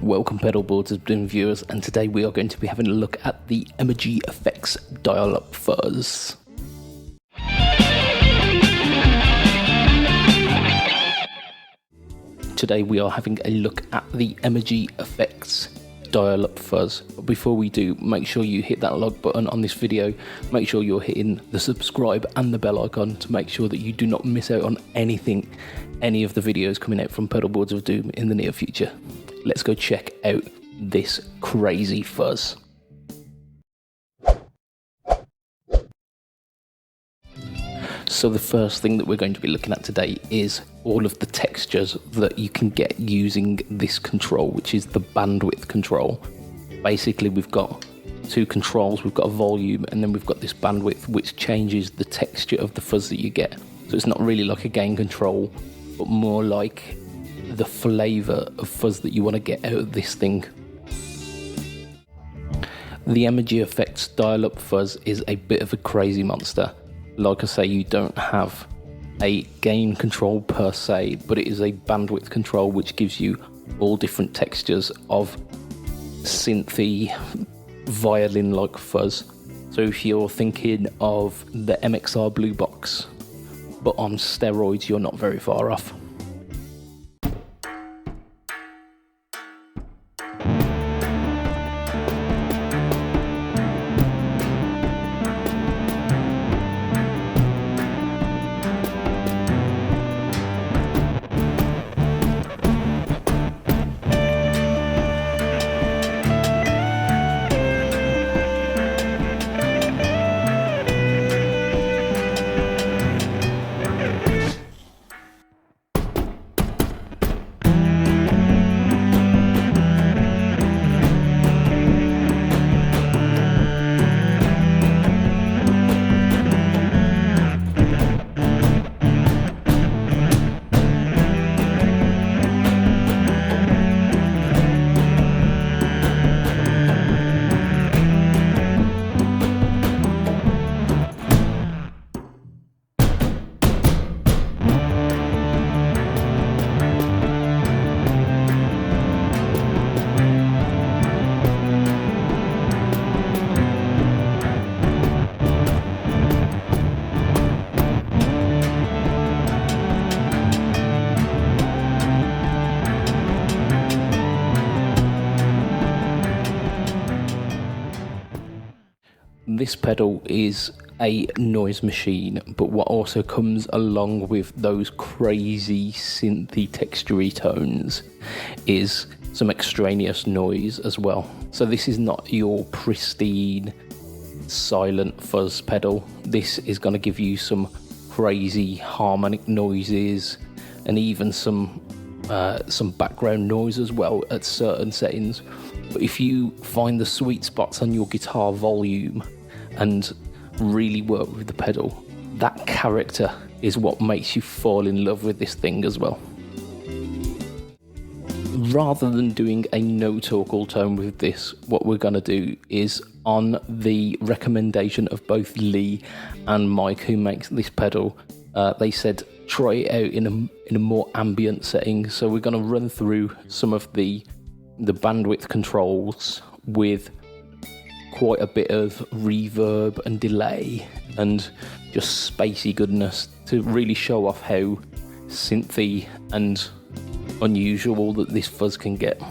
Welcome Pedalboards and viewers, and today we are going to be having a look at the Emmergy FX Dial-Up Fuzz. Today we are having a look at the Emmergy FX Dial-Up Fuzz. But before we do, make sure you hit that like button on this video, make sure you're hitting the subscribe and the bell icon to make sure that you do not miss out on any of the videos coming out from Pedalboards of Doom in the near future. Let's go check out this crazy fuzz. So the first thing that we're going to be looking at today is all of the textures that you can get using this control, which is the bandwidth control. Basically, we've got two controls. We've got a volume and then we've got this bandwidth, which changes the texture of the fuzz that you get. So it's not really like a gain control, but more like the flavour of fuzz that you want to get out of this thing. The Emmergy FX Dial-Up Fuzz is a bit of a crazy monster. Like I say, you don't have a gain control per se, but it is a bandwidth control which gives you all different textures of synthy, violin-like fuzz. So if you're thinking of the MXR Blue Box, but on steroids, you're not very far off. This pedal is a noise machine, but what also comes along with those crazy synthy textury tones is some extraneous noise as well. So this is not your pristine silent fuzz pedal. This is going to give you some crazy harmonic noises and even some background noise as well at certain settings. But if you find the sweet spots on your guitar volume and really work with the pedal, that character is what makes you fall in love with this thing as well. Rather than doing a no talk all tone with this, what we're going to do is, on the recommendation of both Lee and Mike, who makes this pedal, they said try it out in a more ambient setting. So we're going to run through some of the bandwidth controls with quite a bit of reverb and delay and just spacey goodness to really show off how synthy and unusual that this fuzz can get.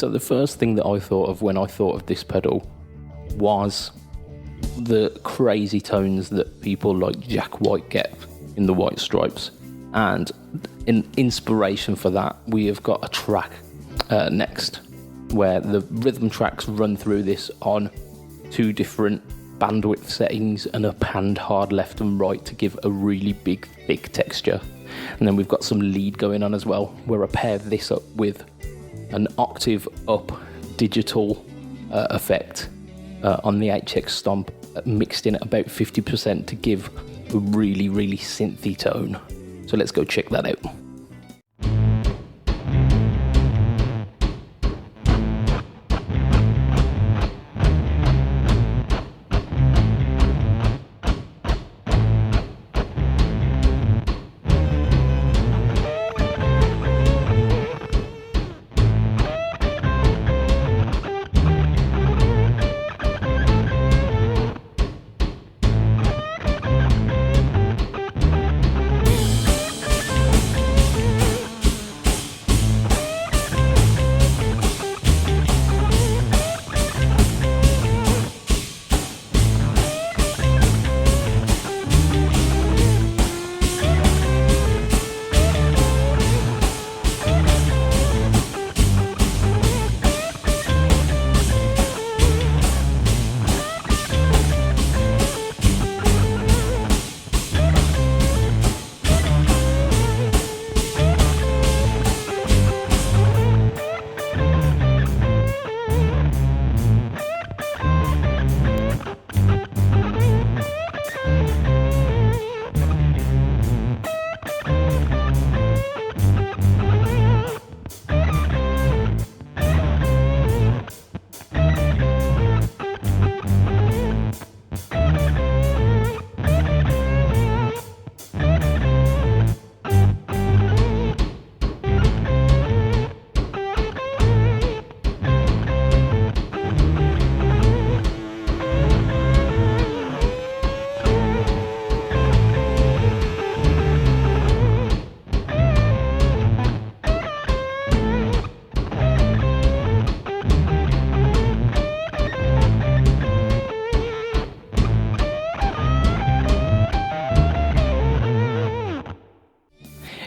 So the first thing that I thought of when I thought of this pedal was the crazy tones that people like Jack White get in the White Stripes. And in inspiration for that, we have got a track next where the rhythm tracks run through this on 2 different bandwidth settings and are panned hard left and right to give a really big thick texture. And then we've got some lead going on as well, where I pair this up with an octave up digital effect on the HX Stomp, mixed in at about 50% to give a really, really synthy tone. So let's go check that out.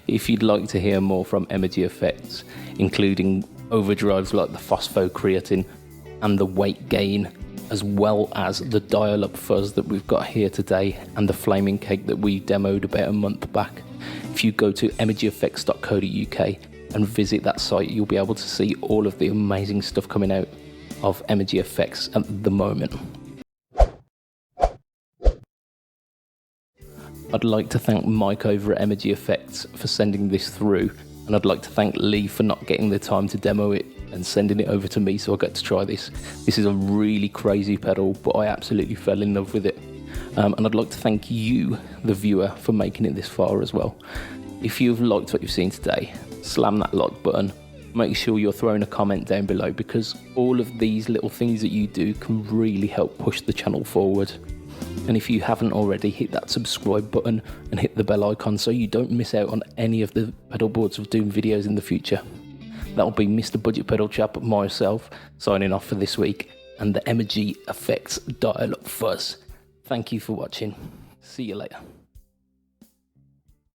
If you'd like to hear more from Emmergy FX, including overdrives like the phosphocreatine and the weight gain, as well as the dial-up fuzz that we've got here today and the flaming cake that we demoed about a month back, if you go to emmergyfx.co.uk and visit that site, you'll be able to see all of the amazing stuff coming out of Emmergy FX at the moment. I'd like to thank Mike over at Emmergy FX for sending this through, and I'd like to thank Lee for not getting the time to demo it and sending it over to me so I got to try this. This is a really crazy pedal, but I absolutely fell in love with it. And I'd like to thank you, the viewer, for making it this far as well. If you've liked what you've seen today, slam that like button. Make sure you're throwing a comment down below, because all of these little things that you do can really help push the channel forward. And if you haven't already, hit that subscribe button and hit the bell icon so you don't miss out on any of the Pedalboards of Doom videos in the future. That'll be Mr. Budget Pedal Chap, myself, signing off for this week, and the Emmergy FX Dial-Up Fuzz. Thank you for watching. See you later.